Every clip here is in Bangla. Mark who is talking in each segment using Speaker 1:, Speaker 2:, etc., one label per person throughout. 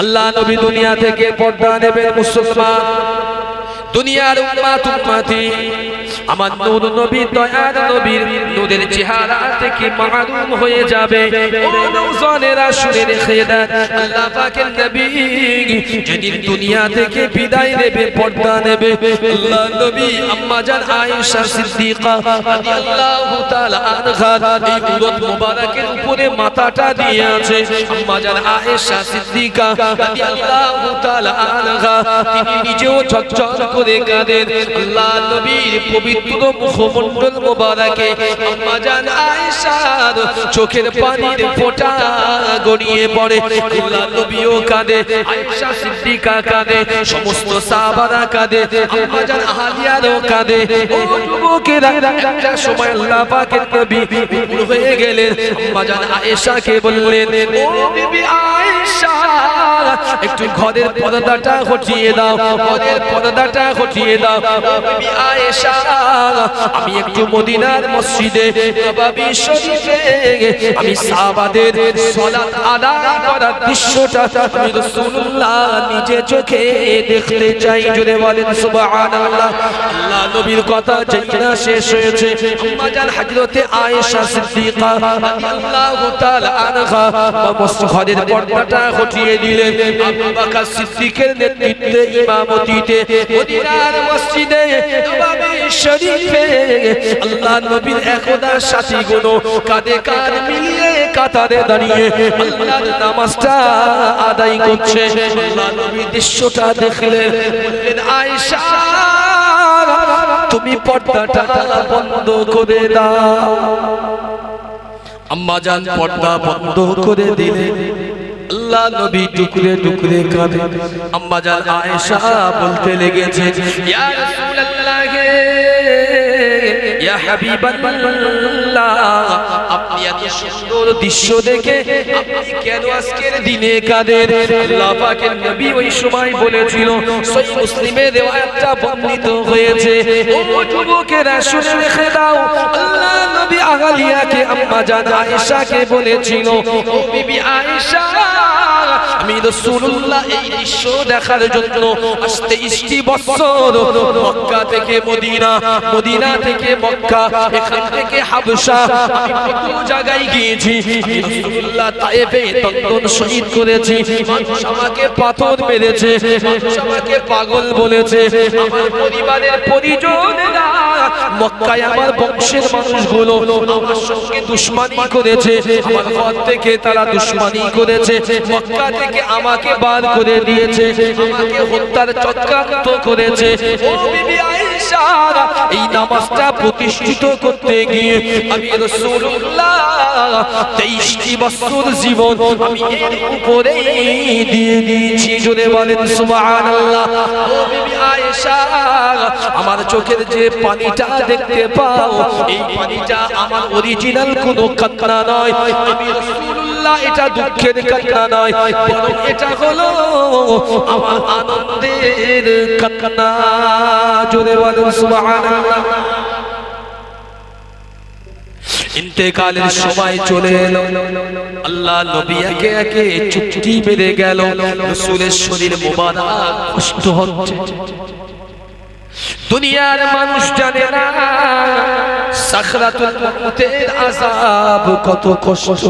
Speaker 1: আল্লাহ নবী দুনিয়া থেকে পর্দা নেবেন মুসলমান দুনিয়ার উম্মাত উম্মতি আমার নূর নবী দয়ার নবীর নূরের চেহারা থেকে মারুম হয়ে যাবে ও নওজনেরা শুনে রেখে দেন আল্লাহ পাকের নবী যেদিন দুনিয়া থেকে বিদায় নেবে পর্দা নেবে আল্লাহ নবী আম্মা জান আয়েশা সিদ্দিকা রাদিয়াল্লাহু তাআলা আনহা এই উরত মোবারকের উপরে মাথাটা দিয়ে আছে আম্মা জান আয়েশা সিদ্দিকা রাদিয়াল্লাহু তাআলা আনহা তিনি নিজেও ঝরঝর করে কাঁদেন আল্লাহ নবীর পবিত্র মুখমণ্ডল মোবারকে আম্মা জান আয়েশার চোখের পানির ফোঁটা গড়িয়ে পড়ে আল্লাহ নবীও কাঁদে আয়েশা সিদ্দিকা কাঁদে সমস্ত সাহাবারা কাঁদে আম্মা জান আলিয়াও কাঁদে ও যুবকেরা একটা সময় আল্লাহ পাকের নবী বিমূঢ় হয়ে গেলেন আম্মা জান আয়েশাকে বললেন ও বিবি আয়েশা একটু ঘরের পর্দাটা হটিয়ে দাও ঘরের পর্দাটা হটিয়ে দাও বিবি আয়েশা আমি একটু মদিনার মসজিদে নববী শরীফে আমি সাহাবাদের সালাত আদায় করার দৃশ্যটা আমি রাসূলুল্লাহ নিজে চোখে দেখতে চাই জোরে বলেন সুবহানাল্লাহ আল্লাহ নবীর কথা যেটা শেষ হয়েছে আম্মা জান হযরতে আয়েশা সিদ্দিকা রাদিয়াল্লাহু তাআলা আনহা মসজিদের পর্দাটা হটিয়ে দিলেন আবু বকর সিদ্দিকের নেতৃত্বে ইমামতিতে মদিনার মসজিদে নববী শরীফে আল্লাহ নবীর একদা সাথীগুলো কাঁধে কাঁধ মিলিয়ে কাতারে দাঁড়িয়ে আল্লাহর নামাজটা আদায় করছে আল্লাহ নবী দৃশ্যটা দেখলেন বললেন আয়েশা তুমি পর্দাটা বন্ধ করে দাও আম্মা জান পর্দা বন্ধ করে দিলেন আল্লাহ নবী টুকরে টুকরে কাঁদে আম্মা জান আয়েশা বলতে লেগেছে ইয়া রাসূলুল্লাহ ইয়া হাবিবাল্লাহ আপনি এত সুন্দর দৃশ্য দেখে আপনি কেন আজকের দিনে কাঁদেন আল্লাহ পাকের নবী ওই সময় বলেছিল সহিহ মুসলিমে রিওয়ায়াতটা বর্ণিত হয়েছে ও যুবকেরা শুনে রেখে দাও আল্লাহ নবী আগালিয়াকে আম্মা জান আয়েশাকে বলেছিল ও বিবি আয়েশা আমি রাসূলুল্লাহ এই দৃশ্য দেখার জন্য আসতে 20 বছর মক্কা থেকে মদিনা মদিনা থেকে মক্কা এখান থেকে হাবশা আমি কত জায়গায় গিয়েছি রাসূলুল্লাহ তায়েফে তন্দন শহীদ করেছি মানুষ আমাকে পাথর মেরেছে মানুষ আমাকে পাগল বলেছে আমার পরিবারের পরিজনেরা মক্কায় আমার বংশের মানুষগুলো আমার সঙ্গে দুশমনি করেছে আমার ঘর থেকে তারা দুশমনি করেছে মক্কা থেকে আমাকে বার করে দিয়েছে আমাকে হত্যার চক্রান্ত করেছে ও বিবি আয়েশা এই নামাজটা প্রতিষ্ঠিত করতে গিয়ে আমি রাসূলুল্লাহ 23 বছর জীবন আমি এর উপরে দিয়ে দিয়েছি জোরে বলেন সুবহানাল্লাহ ও বিবি আয়েশা আমার চোখের যে পানিটা দেখতে পাও এই পানিটা আমার অরিজিনাল কোনো কান্না নয় আমি রাসূলুল্লাহ এটা দুঃখের কান্না নয় বরং এটা হলো আমার আনন্দের কান্না জোরে বলেন সুবহানাল্লাহ ইন্তেকালের সময় চলে এলো আল্লাহ নবী একে একে চুপটি মেরে গেল রাসূলের শরীর মোবারক কষ্ট হচ্ছে দুনিয়ার মানুষ জানে না সাকরাতুল মউতের আযাব কত কষ্ট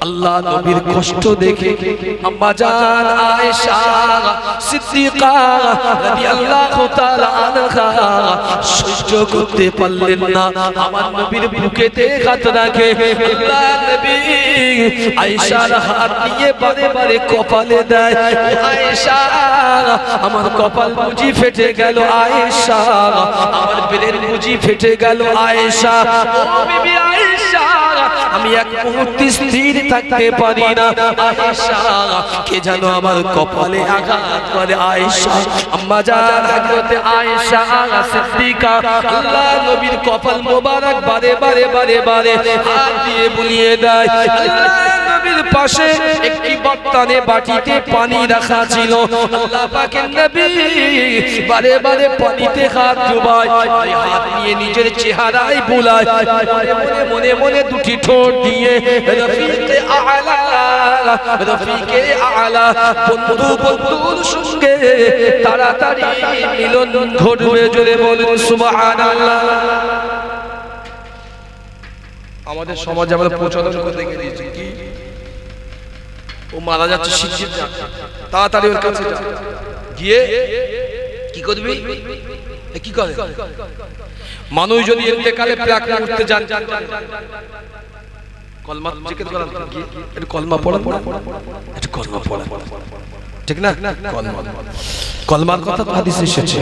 Speaker 1: আল্লাহ নবীর কষ্ট দেখে আম্মা জান আয়েশা সিদ্দিকা রাদিয়াল্লাহু তাআলা আনহা সহ্য করতে পারলেন না আমার নবীর বুকেতে হাত রাখে আল্লাহ নবী আয়েশার হাত নিয়ে বারে বারে কপালে দেয় আয়েশা আমার কপাল বুঝি ফেটে গেল আয়েশা আমার বেলের বুঝি ফেটে গেল আয়েশা ও বিবি আয়েশা আমি এক মুহূর্তে স্থির থাকতে পারি না আয়েশা কে জানো আমার কপালে আঘাত করে আয়েশা আম্মা জান হযরতে আয়েশা সিদ্দিকা আল্লাহ নবীর কপাল মোবারক বারে বারে বারে বারে হাত দিয়ে বুলিয়ে দেয় আল্লাহ নবীর পাশে একটি বর্তনে বাটিতে পানি রাখা ছিল। আল্লাহ পাকের নবী বারে বারে পানিতে হাত ডুবায়, হাত নিয়ে নিজের চেহারায় বুলায়, মনে মনে দুটি ঠোঁট দিয়ে রফিকে আলা রফিকে আলা, বন্ধু বন্ধুর সঙ্গে তাড়াতাড়ি মিলন ঘটবে। জোরে বলুন সুবহানাল্লাহ। আমাদের সমাজে আমরা প্রচলন করে দেখে দিয়েছি কি, ও মারা যাচ্ছে শিগগির যা, তাড়াতাড়ি ওর কাছে যা, গিয়ে কি করবি, কি করে মানুষ যদি ইন্তেকালে প্রাক করতে যান, কলমা জিকির করান, একটু কলমা পড়া, একটু কলমা পড়া, ঠিক না? কলমার কথা তো হাদিসে এসেছে,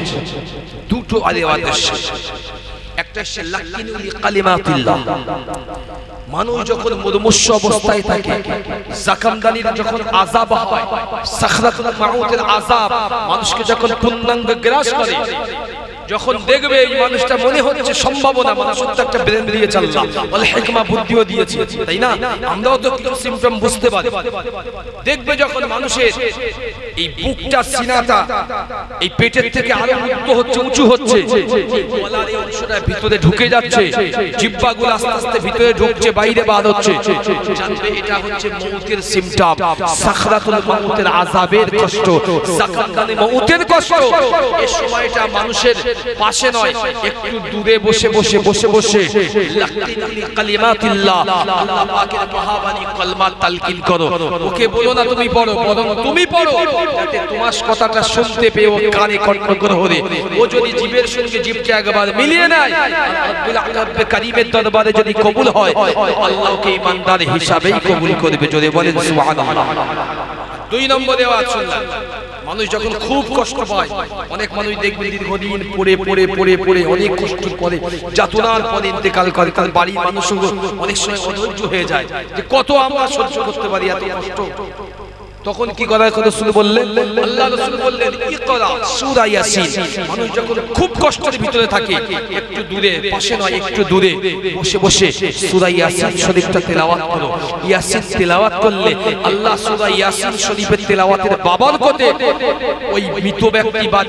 Speaker 1: দুটো আয়াত এসেছে। একটা হচ্ছে লাকিনু লিকালিমাতিল্লাহ, মানুষ যখন মুমূর্ষ অবস্থায় থাকে, জাকামদানির যখন আযাব হয়, সাখরাতুল মাউতের আযাব মানুষকে যখন পূর্ণাঙ্গ গ্রাস করে, যখন দেখবে এই মানুষটা মনে হচ্ছে সম্ভাবনা, মানুষের তো একটা ব্রেন দিয়েছে আল্লাহ, ওয়াল হিকমা বুদ্ধিও দিয়েছে, তাই না? আমরাও তো কিছু সিম্পটম বুঝতে পারি। দেখবে যখন মানুষের এই বুকটা, সিনাটা এই পেটের থেকে আরো মুক্ত হচ্ছে, উঁচু হচ্ছে, গলার এই অংশটা ভিতরে ঢুকে যাচ্ছে, জিহ্বাগুলো আস্তে আস্তে ভিতরে ঢুকছে, বাইরে বার হচ্ছে, জানবে এটা হচ্ছে মউতের সিম্পটম, সাখরাতুল মাউতের আযাবের কষ্ট, সাকাতানি মউতের কষ্ট। এই সময়টা মানুষের পাশে নয়, একটু দূরে বসে বসে বসে বসে লাকিনি কালিমাতিল্লাহ, আল্লাহ পাকের মহাবাণী কলমা তালকিন করো। ওকে বলো না তুমি পড়ো, বরং তুমি পড়ো, যাতে তোমার কথাটা শুনতে পেয়ে ও কানে কর্ণগ্রহ হরে। ও যদি জীবের সঙ্গে জীবকে একবার মিলিয়ে নেয়, রব্বুল আলামিন কারীমের দরবারে যদি কবুল হয়, আল্লাহকে ঈমানদার হিসাবেই কবুল করবে। জোরে বলেন সুবহানাল্লাহ। দুই নম্বরে আওয়াজ শুনলাম, মানুষ যখন খুব কষ্ট পায়, অনেক মানুষ দেখবে দীর্ঘদিন পড়ে পড়ে পড়ে পড়ে অনেক কষ্ট করে যাতনার পরে ইন্তেকাল করে, তার বাড়ির মানুষগুলো অনেক সময় অধৈর্য হয়ে যায় যে কত আমরা সহ্য করতে পারি এত কষ্ট। তখন কি করার কথা রাসূল বললেন, আল্লাহ রাসূল বললেন ইকরা সূরা ইয়াসিন। মানুষ যখন খুব কষ্টের ভিতরে থাকে, একটু দূরে, পাশে নয়, একটু দূরে বসে বসে সূরা ইয়াসিন শরীফটা তেলাওয়াত করো। ইয়াসিন তেলাওয়াত করলে আল্লাহ সূরা ইয়াসিন শরীফের তেলাওয়াতের বাবরকতে ওই মৃত ব্যক্তি বা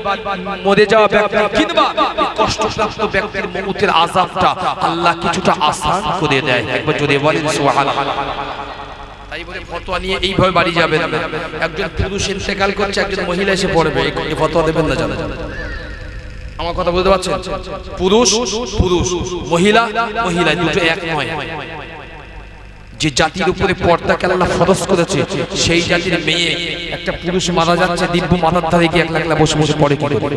Speaker 1: মরে যাওয়া ব্যক্তি কিংবা কষ্টপ্রাপ্ত ব্যক্তির মউতের আযাবটা আল্লাহ কিছুটা আসান করে দেয়। একবার জোরে বলেন সুবহানাল্লাহ। তাই বলে ফতোয়া নিয়ে এইভাবে বাড়ি যাবেন না। একজন পুরুষ ইন্তেকাল করছে, একজন মহিলা এসে পড়বে, এই ফতোয়া দেবেন না জানা। আমার কথা বুঝতে পারছেন? পুরুষ পুরুষ, মহিলা মহিলা, দুটো এক নয়। যে জাতির উপরে পর্দাকে আল্লাহ ফরজ করেছে, সেই জাতির মেয়ে একটা পুরুষ মারা যাচ্ছে, দিব্য মাথার ধারে গিয়ে একলা একলা বসে বসে পড়ে কি করে?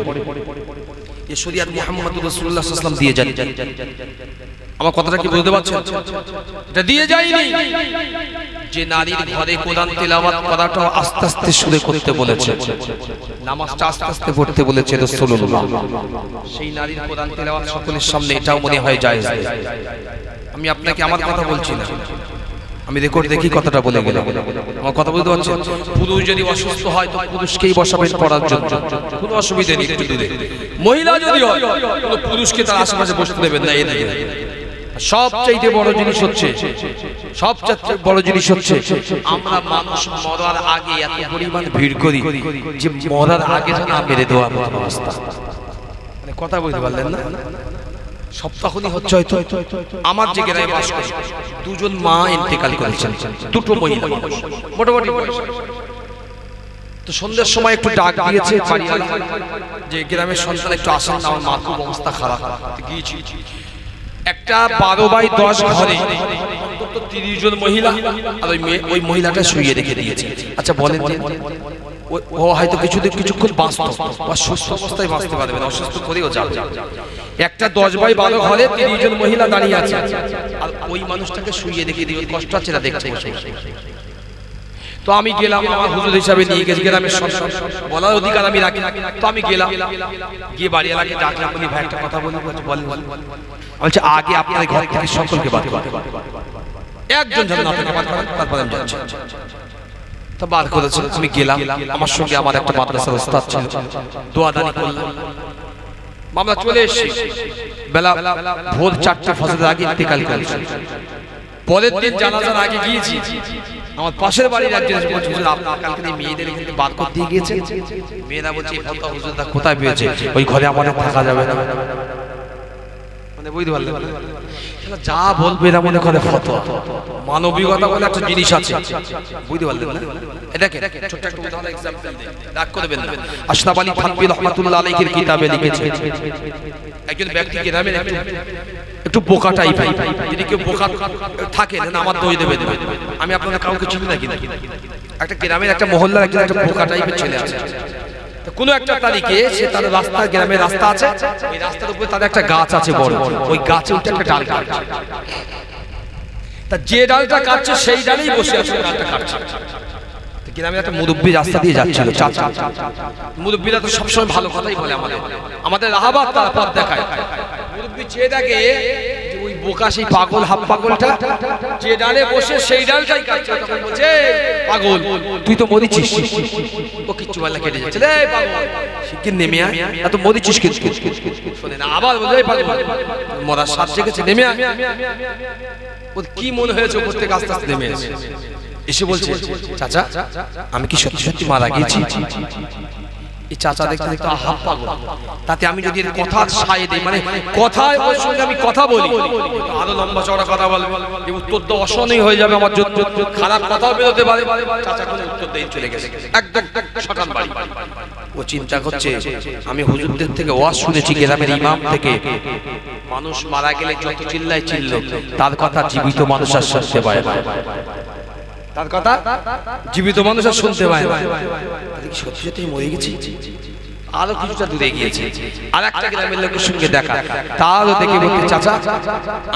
Speaker 1: এই শরীয়ত মুহাম্মদুর রাসূলুল্লাহ সাল্লাল্লাহু আলাইহি ওয়াসাল্লাম দিয়ে যান। আমার কথাটা কি বুঝতে পারছেন? এটা দিয়ে যায়নি। যে নারীর ঘরে কোরআন তেলাওয়াত করাটা আস্তে আস্তে সুরে করতে বলেছে, নামাজটা আস্তে আস্তে পড়তে বলেছে রাসূলুল্লাহ, সেই নারীর কোরআন তেলাওয়াত সকলের সামনে এটাও মনে হয় জায়েজ। আমি আপনাকে আমার কথা বলছি না, আমি রেকর্ড দেখি কথাটা বলে গেলাম। আমার কথা বুঝতে পারছেন? পুরুষ যদি অসুস্থ হয় তো পুরুষকেই বসাবেন পড়ার জন্য, কোনো অসুবিধা নেই, একটু দূরে। মহিলা যদি হয় কোনো পুরুষকে তার আশেপাশে বসতে দেবেন না। এই সবচেয়ে বড় জিনিস হচ্ছে, সবচেয়ে বড় জিনিস হচ্ছে আমরা মানুষ মরার আগে এত পরিমাণ ভিড় করি যে মরার আগে যেন মেরে দেওয়ার মতো অবস্থা। মানে কথা বুঝতে পারলেন না? সপ্তাহখানি হচ্ছে হয়তো আমার যে গ্রামে বাস করে দুজন মা ইন্তেকাল করেছেন, দুটো মহিলা মোটামুটি। তো সন্ধ্যার সময় একটু ডাক দিয়েছে বাড়িওয়ালা যে গ্রামের সন্তান একটু আসেন, আমার মা খুব অবস্থা খারাপ। গিয়েছি, একটা 12x10 ঘরে অন্তত 30 জন মহিলা, আর ওই মহিলাটা শুয়ে রেখে দিয়েছে। আচ্ছা বলেন, ও হয়তো কিছুক্ষণ বাঁচত বা সুস্থ অবস্থায় বাঁচতে পারবে না, অসুস্থ করেও যাবে। একটা 10x12 ঘরে 30 জন মহিলা দাঁড়িয়ে আছে, আর ওই মানুষটাকে শুয়ে রেখে দিয়ে কষ্ট আছে না দেখছে। তো আমি গেলাম, আমার হুজুর হিসাবে নিয়ে গেছি, গ্রামের সন্তান, বলার অধিকার আমি রাখি। তো আমি গেলাম, গিয়ে বাড়িওয়ালাকে ডাকলাম, বলি ভাই একটা কথা বলি। বলছে আগে আপনার ঘর থেকে সকলকে বাদ করতে, একজন যেন আপনাকে বাদ করেন, তারপরে আমি যাচ্ছি। তো বাদ করেছে, আমি গেলাম, আমার সঙ্গে আমার একটা মাদ্রাসার ওস্তাদ ছিল, দোয়াদানি করলাম, মামলা চলে এসেছি। বেলা ভোর 4টে ফজরের আগে ইন্তেকাল করেছে। পরের দিন জানাজার আগে গিয়েছি, আমার পাশের বাড়ির একজন বলছে হুজুর আপনার কালকে মেয়েদের এখানে বার করতে দিয়ে গিয়েছে, মেয়েরা বলছে ফতোয়া হুজুর দা কোথায় পেয়েছে, ওই ঘরে আমাদের থাকা যাবে না, মানে বুঝতে পারলেন যা বলবে এরা মনে করে ফতোয়া, মানবিকতা বলে একটা জিনিস আছে, বুঝতে পারলেন না? এটাকে ছোট্ট একটা উদাহরণ एग्जांपल দেই, রাগ করবেন না। আশরাফ আলী থানভী রাহমাতুল্লাহ আলাইহির কিতাবে লিখেছে একজন ব্যক্তি গ্রামের একটু বোকা টাইপের, যদি কেউ বোকা থাকে না আমার দই দেবে, আমি আপনাদের কাউকে চিনি না, কিন্তু একটা গ্রামের একটা মহল্লার একজন একটা বোকা টাইপের ছেলে আছে, কোনো একটা তারিখে সে তার রাস্তা, গ্রামের রাস্তা আছে, ওই রাস্তার উপরে তার একটা গাছ আছে বড়, ওই গাছে উঠে একটা ডাল কাটছে, তা যে ডালটা কাটছে সেই ডালেই বসে আছে, ডালটা কাটছে। গ্রামে একটা মুরব্বী রাস্তা দিয়ে যাচ্ছিল, চাচা, মুরব্বীরা তো সবসময় ভালো কথাই বলে, আমাদের রাহাবাত তার পথ দেখায়। মুরব্বী চেয়ে দেখে ওই বোকা সেই পাগল হাফ পাগলটা যে ডালে বসে সেই ডালটাই কাটছে, তখন বলছে পাগল তুই তো মরিছিস, ও কিচ্ছু বলে কেটে যাচ্ছে, রে পাগল শিগগির নেমে আয়, এত মরিছিস কিন্তু শোনে না, আবার বলে পাগল মরার সাথ জেগেছে, নেমে আয়। ওর কি মনে হয়েছে উপর থেকে আস্তে আস্তে নেমে এসে বলছে চাচা আমি কি সত্যি সত্যি মারা গেছি? এই চাচা দেখতে দেখতে হাফ পাগল, তাতে আমি যদি এর কথা ছায়ে দেই, মানে কথায় ওর সঙ্গে আমি কথা বলি, আরো লম্বা চওড়া কথা বলবো, এই উত্তর তো অশনই হয়ে যাবে, আমার জন্য খারাপ কথাও বেরোতে পারে। চাচা কোনো উত্তর দেই চলে গেছে, একদম শটান বাড়ি। ও চিন্তা করছে আমি হুজুরদের থেকে ওয়াজ শুনেছি, গ্রামের ইমাম থেকে, মানুষ মারা গেলে যত চিল্লায় চিল্ল, তার কথা জীবিত মানুষ আর শুনতে পায় না, তার কথা জীবিত মানুষ আর শুনতে পায় না। সত্যি সত্যি মরে গেছি, আরো কিছুটা দূরে গিয়েছে, আর একটা গ্রামের লোকের সঙ্গে দেখা, তারও দেখে বলতে চাচা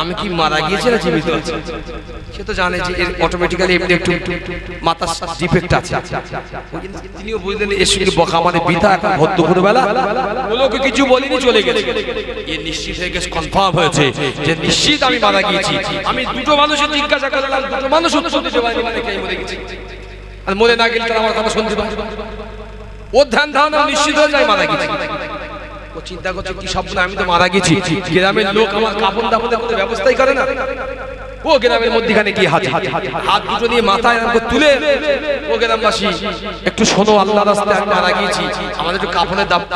Speaker 1: আমি কি মারা গিয়েছি না জীবিত আছি? সে তো জানে যে এর অটোমেটিক্যালি এমনি একটু মাথা ডিফেক্ট আছে, তিনিও বুঝলেন এর সঙ্গে বকা মানে বৃথা, এখন ভর দুপুরবেলা ওলোকে কিছু বলিনি, চলে গেছে। এ নিশ্চিত হয়ে গেছে, কনফার্ম হয়েছে যে নিশ্চিত আমি মারা গিয়েছি। আমি দুটো মানুষের জিজ্ঞাসা করলাম, দুটো মানুষ উত্তর দিতে পারেনি, মানে কে মরে গেছে, আর মরে না গেলে তারা আমার কথা শুনতে পারে, ও ধ্যান ধারণা নিশ্চিত হয়ে যায় মারা গেছি। ও চিন্তা করছে কি স্বপ্ন, আমি তো মারা গেছি, গ্রামের লোক আমার কাপড় দাপড়ের কোনো ব্যবস্থাই করে না। ও গ্রামের মধ্যখানে গিয়ে হাত দুটো নিয়ে মাথায় তুলে, ও গ্রামবাসী একটু শোনো, আল্লাহ রাস্তায় আমি মারা গিয়েছি, আমাদের একটু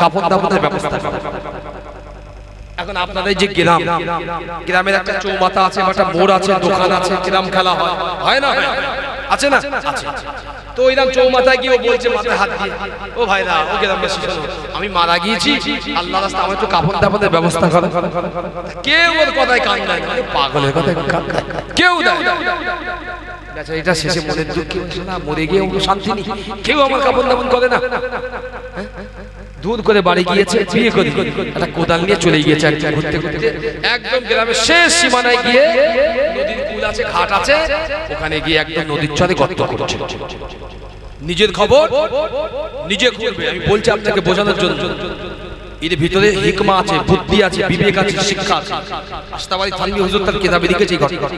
Speaker 1: কাপড় দাপড়ের ব্যবস্থা করো। এখন আপনাদের যে গ্রাম, গ্রামের একটা চৌমাথা আছে, একটা মোড় আছে, দোকান আছে, গ্রাম খেলা হয় না, আছে না? আছে। তো ওইরকম চৌমাথায় গিয়ে ও বলছে মাথায় হাত দিয়ে, ও ভাইরা ও গ্রামবাসী শোনো, আমি মারা গিয়েছি, আল্লাহ রাস্তা আমার একটু কাপড় দাপড়ের ব্যবস্থা করো। কেউ ওর কথায় কান দেয় না, পাগলের কথায় কেউ দেয় না। এটা শেষে মনের দুঃখে না, মরে গিয়ে শান্তি নেই, কেউ আমার কাপড় দাপড় করে না। দূর করে বাড়ি গিয়েছে, বিয়ে করে একটা কোদাল নিয়ে চলে গিয়েছে, একদম ঘুরতে ঘুরতে একদম গ্রামের শেষ সীমানায় গিয়ে, নদীর কুল আছে, ঘাট আছে, ওখানে গিয়ে একদম নদীর চরে গর্ত করছে। নিজের খবর নিজে করবে, আমি বলছি আপনাকে বোঝানোর জন্য, এর ভিতরে হিকমা আছে, বুদ্ধি আছে, বিবেক আছে, শিক্ষা আছে। আশরাফ আলী থানভী হুজুর তার কিতাবে লিখেছে এই ঘটনা।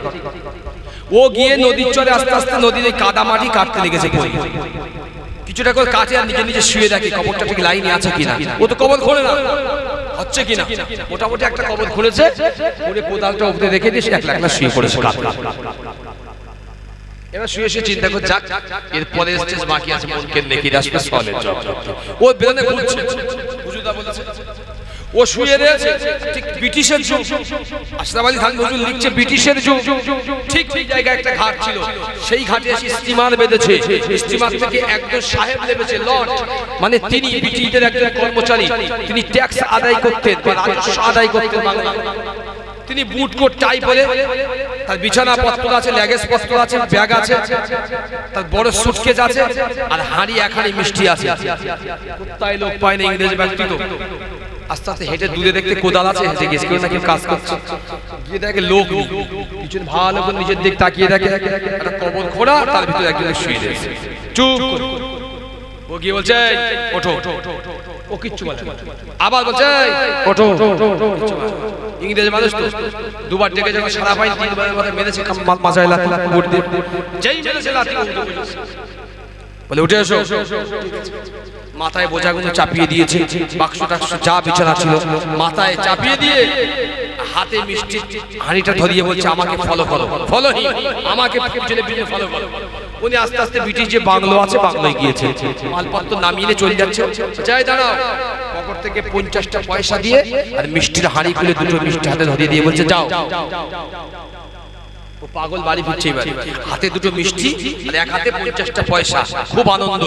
Speaker 1: ও গিয়ে নদীর চরে আস্তে আস্তে নদীর কাদা মাটি কাটতে লেগেছে, কিছুটা করে কাটে আর নিজে নিজে শুয়ে দেখে কবরটা ঠিক লাইনে আছে কিনা। ও তো কবর খোলে না, হচ্ছে কিনা, মোটামুটি একটা কবর খুলেছে, পুরো কোদালটা উপরে রেখে দিয়ে একলা একলা শুয়ে পড়েছে। এবার শুয়ে শুয়ে চিন্তা করে, যাক এর পরে স্টেজ বাকি আছে, মনকে নেকি আসবে সওয়ালের জবাব। ও বেদনে খুলছে, হুজুরদা বলেছে ও শুয়ে রয়েছে, ঠিক ব্রিটিশের যুগ। আশরাফ আলী থানভী হুজুর লিখছে ব্রিটিশের যুগ, ঠিক সেই জায়গায় একটা ঘাট ছিল, সেই ঘাটে এসে স্টিমার বেঁধেছে, স্টিমার থেকে একজন সাহেব নেমেছে, লর্ড, মানে তিনি ব্রিটিশদের একজন কর্মচারী, তিনি ট্যাক্স আদায় করতেন বা রাজস্ব আদায় করতেন বাংলা। তিনি বুট কোট টাই পরে, তার বিছানা পত্র আছে, লাগেজ পত্র আছে, ব্যাগ আছে, তার বড় সুটকেস আছে, আর হাঁড়ি এক হাঁড়ি মিষ্টি আছে। কোথায় লোক পায় না ইংরেজ ব্যক্তি, তো আস্তে আস্তে হেঁটে দূরে দেখতে কোদাল আছে, হেঁটে গেছে, কেউ না কেউ কাজ করছে, গিয়ে দেখে লোক কিছু ভালো করে নিজের দিক তাকিয়ে দেখে একটা কবর খোঁড়া, তার ভিতরে একজন শুয়ে রয়েছে চুপ। ও গিয়ে বলছে ওঠো, ও কিচ্ছু বলে, আবার বলছে ওঠো, ইংরেজ মানুষ তো, দুবার ডেকে যখন সারা পাই, তিনবার মাথায় মেরেছে, মাথায় লাথি বুট দিয়ে, যেই মেরেছে লাথি বলে উঠে এসো। মাথায় বোঝাগুলো চাপিয়ে দিয়েছে, বাক্স টাক্স যা বিছানা ছিল মাথায় চাপিয়ে দিয়ে, হাতে মিষ্টি হাঁড়িটা ধরিয়ে বলছে আমাকে ফলো করো, ফলো হি আমাকে পিছনে পিছনে ফলো করো। উনি আস্তে আস্তে ব্রিটিশ যে বাংলো আছে বাংলোয় গিয়েছে, মালপত্র নামিয়ে চলে যাচ্ছে। যাই দাঁড়াও, পকেট থেকে 50টা পয়সা দিয়ে আর মিষ্টির হাঁড়ি খুলে দুটো মিষ্টি হাতে ধরিয়ে দিয়ে বলছে যাও। ও পাগল বাড়ি ফিরছে, এবার হাতে দুটো মিষ্টি আর এক হাতে 50টা পয়সা, খুব আনন্দ।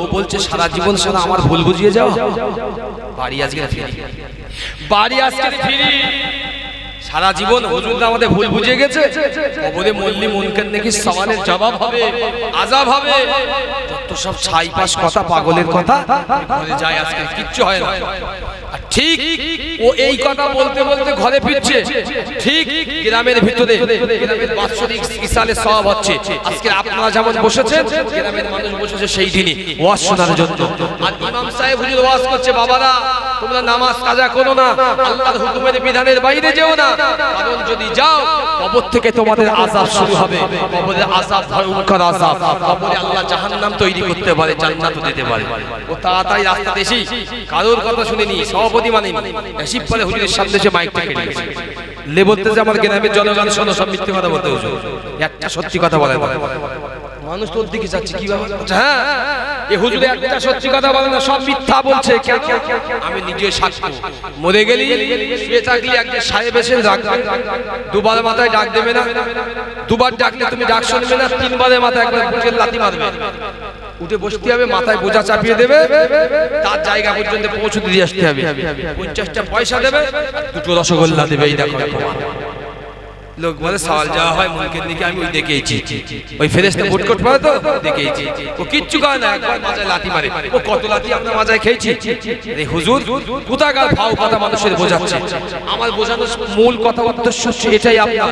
Speaker 1: ও বলছে সারা জীবন সারা আমার ভুল বুঝিয়ে যাও, বাড়ি আজকে ফিরি, বাড়ি আজকে ফিরি। সারা জীবন হুজুর আমাদের ভুল বুঝে গেছে, কবরে মল্লি মুনকার নাকি সওয়ালের জবাব হবে, আযাব হবে। যত সব ছাইপাস কথা, পাগলের কথা, ঘরে যায় আজকে কিচ্ছু হয় না। আর ঠিক ও এই কথা বলতে বলতে ঘরে ফিরছে, ঠিক গ্রামের ভিতরে গ্রামের বাৎসরিক ইসালে সওয়াব হচ্ছে। আজকে আপনারা যেমন বসেছেন, গ্রামের মানুষ বসেছে সেই দিনই ওয়াজ শোনার জন্য। আর ইমাম সাহেব হুজুর ওয়াজ করছে, বাবারা তোমরা নামাজ কাজা করো না, আল্লাহর হুকুমের বিধানের বাইরে যেও না, কারণ যদি যাও কবর থেকে তোমাদের আযাব শুরু হবে। কবরের আযাব ভয়ঙ্কর আযাব, কবরে আল্লাহ জাহান্নাম তৈরি করতে পারে, জান্নাতও দিতে পারে। ও তাড়াতাড়ি রাস্তা দেশি, কারোর কথা শুনেনি, সভাপতি মানেনি, এসিপ পরে হুজুরের সামনে এসে মাইকটা কেটে দিয়েছে। লে বলতে যে আমার গ্রামের জনগণ শোনো, সব মিথ্যে কথা বলতে হুজুর, একটা সত্যি কথা বলে না। মানুষ তোর দিকে যাচ্ছে কিভাবে? হ্যাঁ, এই হুজুর একটা সত্যি কথা বলে না, সব মিথ্যা বলছে। কেন? আমি নিজে সাক্ষ্য। মরে গেলি শুয়ে থাকলি একজন সাহেব এসে দুবার মাথায় ডাক দেবে না, দুবার ডাকলে তুমি ডাক শুনবে না, তিনবারের মাথায় একবার বুকের লাথি মারবে, উঠে বসতে হবে, মাথায় বোঝা চাপিয়ে দেবে, তার জায়গা পর্যন্ত পৌঁছে দিয়ে আসতে হবে। 50টা পয়সা দেবে, দুটো রসগোল্লা দেবে। এই দেখো লোক বলে সওয়াল যাওয়া হয় মুনকার দিকে, আমি ওই দেখেইছি, ওই ফেরেশতা বুটকট পরে তো দেখেইছি। ও কিচ্ছু করে না, একবার মাথায় লাথি মারে। ও কত লাথি আমরা মাথায় খেয়েছি। আরে হুজুর কোথাকার ফাও কথা মানুষের বোঝাচ্ছে। আমার বোঝানোর মূল কথা উদ্দেশ্য হচ্ছে এটাই, আপনার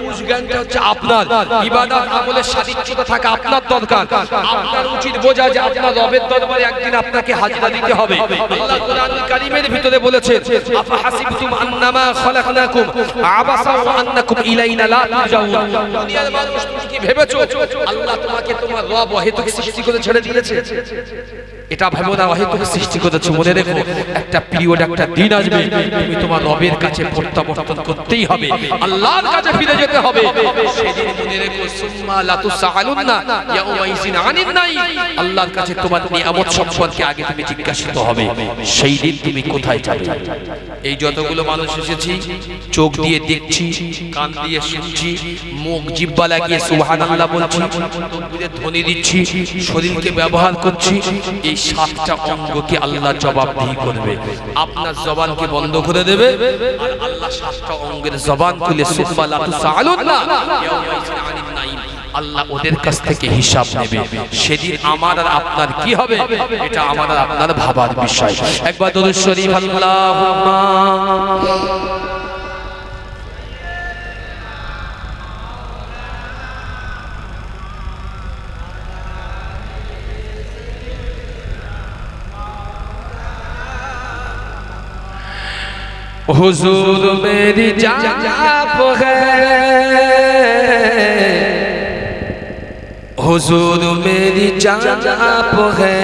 Speaker 1: বুঝ জ্ঞানটা হচ্ছে আপনার, ইবাদত আমলের সাদিচ্যতা থাকা আপনার দরকার। আপনার উচিত বোঝা যে আপনার রবের দরবারে একদিন আপনাকে হাজিরা দিতে হবে। আল্লাহ কোরআনুল কারীমের ভিতরে বলেছেন, আফা হাসিবতুম আন্নামা খলাকনাকুম আবাসা ওয়া আন্নাকুম ইলাইনা লা তুরজাউন। দুনিয়ার মানুষ তুমি কি ভেবেছো আল্লাহ তোমাকে তোমার রব অহেতুক সৃষ্টি করে ছেড়ে দিয়েছে? এটা ভেবো না অহেতুক সৃষ্টি করেছে। মনে রেখো একটা পিরিয়ড, একটা দিন আসবে তুমি তোমার রবের কাছে প্রত্যাবর্তন করতেই হবে, আল্লাহর কাছে ফিরে যেতে হবে। সেদিন মনে রেখো সুম্মা লা তুসআলুন্না ইয়াউমাইযিন আনিন নাঈম। আল্লাহর কাছে তোমার নিয়ামত সম্পর্কে আগে তুমি জিজ্ঞাসিত হবে। সেই দিন তুমি কোথায় যাবে? এই যতগুলো মানুষ এসেছি, চোখ দিয়ে দেখছি, কান দিয়ে শুনছি, মুখ জিহ্বা লাগিয়ে সুবহানাল্লাহ বলছি, বুঝে ধ্বনি দিচ্ছি, শরীরকে ব্যবহার করছি, এই 7টা অঙ্গকে আল্লাহ জবাবদিহি করবে। আপনার জবানকে বন্ধ করে দেবে আর আল্লাহ 7টা অঙ্গের জবান খুলে সুম্মা লা তুসআলুন্না ইয়াউমাইযিন আনিন নাঈম, আল্লাহ ওদের কাছ থেকে হিসাব নেবে। সেদিন আমার আর আপনার কি হবে এটা আমার আর আপনার ভাবার বিষয়। একবার দরুদ শরীফ আল্লাহুম্মা हुजूर मेरी जान आप है, हुजूर मेरी जान आप है,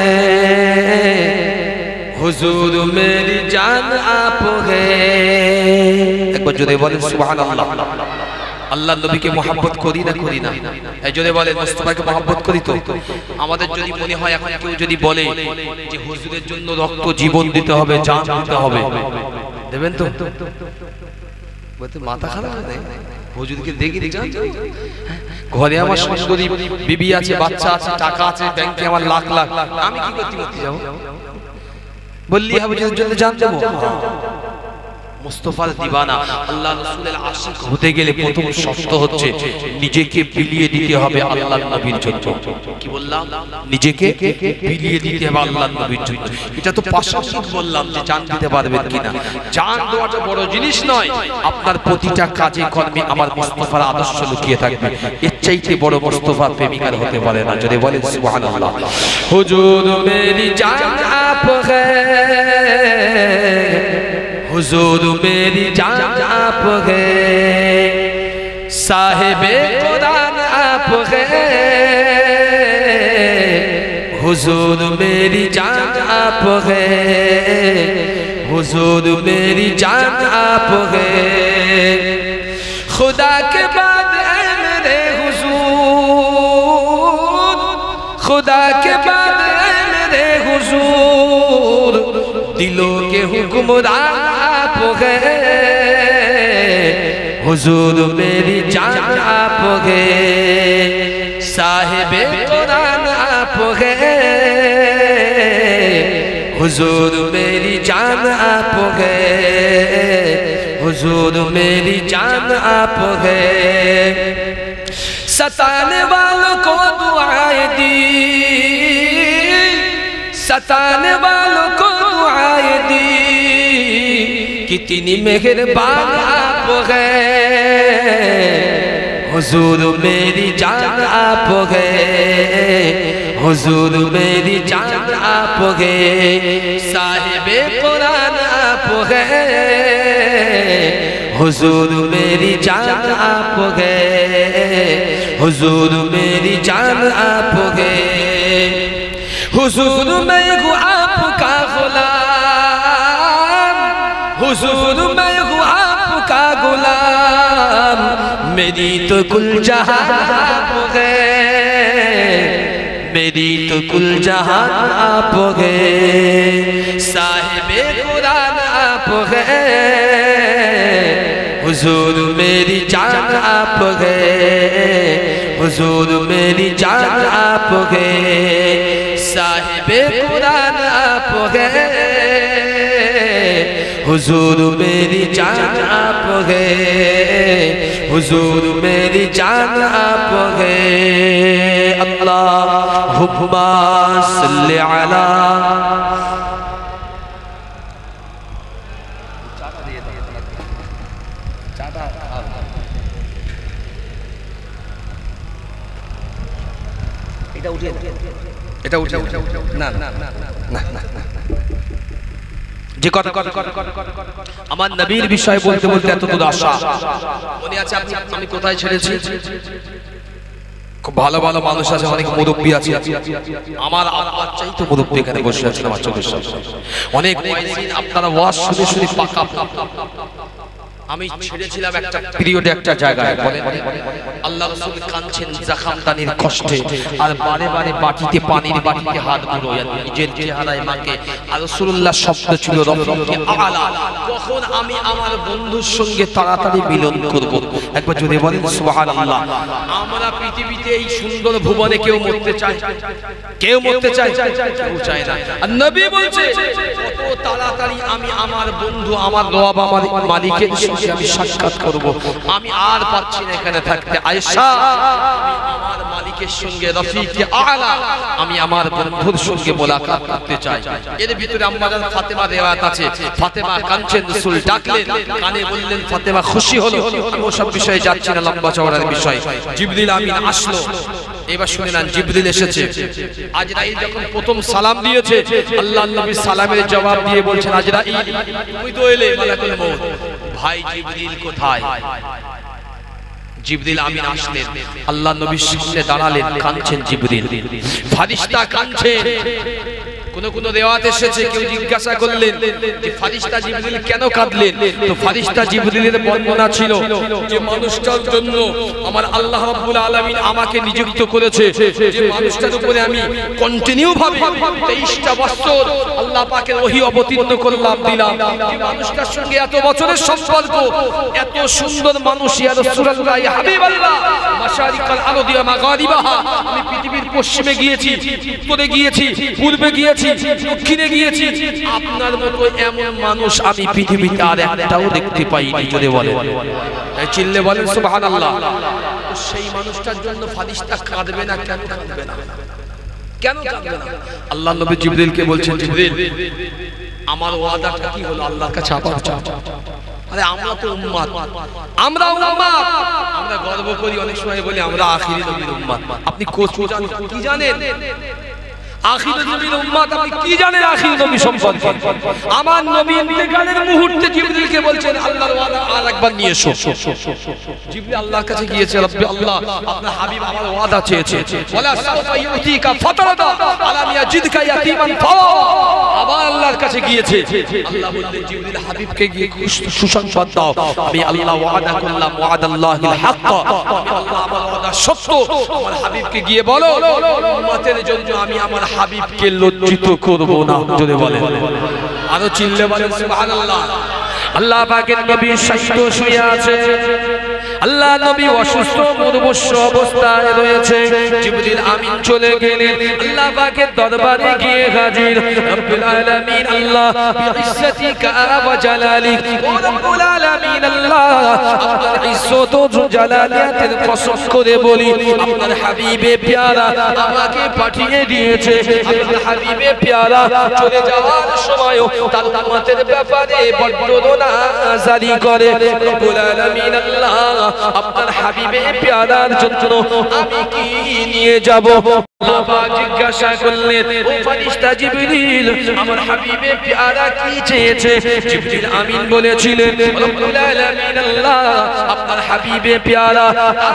Speaker 1: हुजूर मेरी जान आप है। एक बार जोरे बोलें सुबहानाल्लाह। আল্লাহ নবীকে মহব্বত করি না করি না? এই জন্য বলেন মুস্তাফাকে মহব্বত করি তো। আমাদের যদি মনে হয় এখন কেউ যদি বলে যে হুজুরের জন্য রক্ত জীবন দিতে হবে, জান দিতে হবে, দেবেন তো? বলতে মাথা খারাপ না? হুজুরকে দেখি ঘরে আমার সুন্দরী বিবি আছে, বাচ্চা আছে, টাকা আছে, ব্যাংকে আমার লাখ লাখ, আমি কি করতে করতে যাবো? বললি হুজুরের জন্য জান দেবো? মুস্তাফার দিওয়ানা আল্লাহ রাসূলের আশিক হতে গেলে প্রথম শর্ত হচ্ছে নিজেকে বিলিয়ে দিতে হবে আল্লাহর নবীর জন্য। কি বললাম? নিজেকে বিলিয়ে দিতে হবে আল্লাহর নবীর জন্য। এটা তো পাশাপাশি বললাম যে জান দিতে পারবেন কিনা। জান দেওয়াটা বড় জিনিস নয়, আপনার প্রতিটা কাজে কর্মে আমার মুস্তাফার আদর্শ লুকিয়ে থাকবে। এর চাইতে বড় মুস্তাফার প্রেমিকার হতে পারে না। যদি বলেন সুবহানাল্লাহ। হুজুর মেরি জান আপ হ্যায়, हुजूर मेरी जान आप है, साहिबे कुरान आप है, हुजूर मेरी जान आप है, हुजूर मेरी जान आप है। खुदा के बाद ऐ मेरे हुजूर, खुदा के बाद मेरे हुजूर दिलों के हुक्मरान आप गए हुजूर मेरी जान आप गए साहिबे कुरान आप गए हुजूर मेरी जान आप गए हुजूर मेरी जान आप गए सताने वालों को दुआएं दी सताने वालों को दुआएं दी कितनी मेहरबान आप गए हुजूर मेरी जान आप गए हुजूर मेरी जान आप गए साहिबे कुरान आप गए हुजूर मेरी जान आप गए हुजूर मेरी जान आप गए हुजूर मैं हूँ आपका गुलाम हुजूर मैं हूँ आपका गुलाम मेरी तो कुल जहां आप गए मेरी तो कुल जहां आप गए साहिबे कुरान आप गए हुजूर मेरी जान आप गए हुजूर मेरी जान आप गए साहिबे कुरान आप गए हुजूर मेरी जान आप गए हुजूर मेरी जान आप गए अल्लाहुम्मा सल्ली अला এটা উঠে না না না না যে কথা আমার নবীর বিষয় বলতে বলতে এত দূর আসা মনে আছে আমি কোথায় ছেড়েছি খুব ভালো ভালো মানুষ আছে অনেক মুরব্বি আছে আমার আব্বার চাইতে মুরব্বি এখানে বসে আছেন আমার চোখের সামনে অনেক আপনারা ওয়াজ শুনে শুনে পাকা আমি ছেড়েছিলাম একটা পিরিয়ডে একটা জায়গায় বলেন আল্লাহ রাসূল কাঁদছেন জাখামদানির কষ্টে আর বারে বারে বাটিতে পানির বাটিতে হাত বুলোয় নিজের চেহারায় মাকে আর রাসূলুল্লাহ শব্দ ছিল রফিকে আলা কখন আমি আমার বন্ধুর সঙ্গে তাড়াতাড়ি মিলন করব একবার জোরে বলেন সুবহানাল্লাহ আমরা পৃথিবীতে এই সুন্দর ভুবনে কেউ মরতে চায় কেউ মরতে চায় কেউ চায় না আর নবী বলছে কত তাড়াতাড়ি আমি আমার বন্ধু আমার রব আমার মালিকের আমি সাক্ষাৎ করব আমি আর পাচ্ছি না এখানে থাকতে আয়েশা আমি আমার মালিকের সঙ্গে রফিকে আলা আমি আমার বন্ধুর সঙ্গে মোলাকাত করতে চাই এর ভিতরে আম্মাজান ফাতেমা রিওয়ায়াত আছে ফাতেমা কাঁদছেন রাসূল ডাকলেন কানে বললেন ফাতেমা খুশি হলো আমি ওসব বিষয়ে যাচ্ছি না লম্বা চওড়ার বিষয় জিবরিল আমিন আসলো এবার শুনে নেন জিবরিল এসেছে আজরাইল যখন প্রথম সালাম দিয়েছে আল্লাহর নবী সালামের জবাব দিয়ে বলছেন আজরাইল তুই তো এলে মালাকুল মউত ভাই জিবরিল কোথায় জিবরিল আমিন আসলেন আল্লাহর নবীর সামনে দাঁড়ালেন কাঁদছেন জিবরিল ফেরেশতা কাঁদছেন কোন কোন রিওয়ায়াত এসেছে কেউ জিজ্ঞাসা করলেন যে ফেরেশতা জিবরিল কেন কাঁদলেন তো ফেরেশতা জিবরিলের বর্ণনা ছিল যে মানুষটার জন্য আমার আল্লাহ রাব্বুল আলামিন আমাকে নিযুক্ত করেছে যে মানুষটার উপরে আমি কন্টিনিউ ভাবে 23টা বছর আল্লাহ পাকের ওহী অবতীর্ণ করলাম দিলাম যে মানুষটার সঙ্গে এত বছরের সম্পর্ক এত সুন্দর মানুষ ইয়া রাসূলুল্লাহ ইয়া হাবিবাল্লাহ মাশারিকাল আরদি ওয়া মাগারিবাহা আমি পৃথিবীর পশ্চিমে গিয়েছি উত্তরে গিয়েছি পূর্বে গিয়েছি দক্ষিণে গিয়েছি আপনার মতো এমন মানুষ আমি পৃথিবীতে আর একটাও দেখতে পাইনি জোরে বলেন তাই চিল্লে বলেন সুবহানাল্লাহ সেই মানুষটার জন্য ফেরেশতা কাঁদবে না কেন কাঁদবে না কেন কাঁদবে না আল্লাহর নবী জিবরিলকে বলছেন জিবরিল আমার ওয়াদাটা কি হলো আল্লাহর কাছে আবার চাও আরে আমরা তো উম্মত আমরা উম্মত আমরা গর্ব করি অনেক সময় বলি আমরা আখিরি নবীর উম্মত আপনি কি জানেন আখির নবীর উম্মত আপনি কি জানেন আখির নবী সম্পর্কে আমার নবী ইন্তেকালের মুহূর্তে জিবরিলকে বলছেন আল্লাহর ওয়াদা আরেকবার নিয়ে এসো জিবরিল আল্লাহর কাছে গিয়েছে রব্বি আল্লাহ আপনার হাবিব আমার ওয়াদা চেয়েছে ওয়ালা সাউফা ইউতিকা ফাতারাদা আলাম ইয়াজিদকা ইয়াতীমান ফাওয়া আবার আল্লাহর কাছে গিয়েছে আল্লাহ বললেন জিবরিল হাবিবকে গিয়ে সুসংবাদ দাও আমি আল্লাহ ওয়াদা করলাম ওয়াদাল্লাহিল হক আল্লাহ আমার ওয়াদা সত্য আমার হাবিবকে গিয়ে বলো উম্মতের জন্য আমি আমার হাবিবকে লজ্জিত করব না জোরে বলেন আরো চিল্লে বলেন সুবহানাল্লাহ আল্লাহ পাকের নবী শায়িত শুয়ে আছে আল্লাহ নবী অসুস্থ মুমূর্ষ অবস্থায় রয়েছে জিবরিল আমিন চলে গেলেন আল্লাহ পাকের দরবারে গিয়ে হাজির রব্বুল আলামিন আল্লাহ বিইজ্জতিকা ওয়া জালালিক ও রব্বুল আলামিন আল্লাহ আপনার ইজ্জত ও জালালিয়াতের কসম করে বলি আপনার হাবিবে প্যারা আমাকে পাঠিয়ে দিয়েছে আপনার হাবিবে প্যারা চলে যাওয়ার সময়ও তার উম্মতের ব্যাপারে বড় দোয়া জারি করে রব্বুল আলামিন আল্লাহ আপনার হাবিবে প্যারার জন্য আমি কি নিয়ে যাব আল্লাহ পাক জিজ্ঞাসা করলেন ও ফেরেশতা জিবরিল আমার হাবিবে প্যারা কি চেয়েছে জিবরিল আমিন বলেছিলেন রব্বুল আলামিন আল্লাহ আপনার হাবিবে প্যারা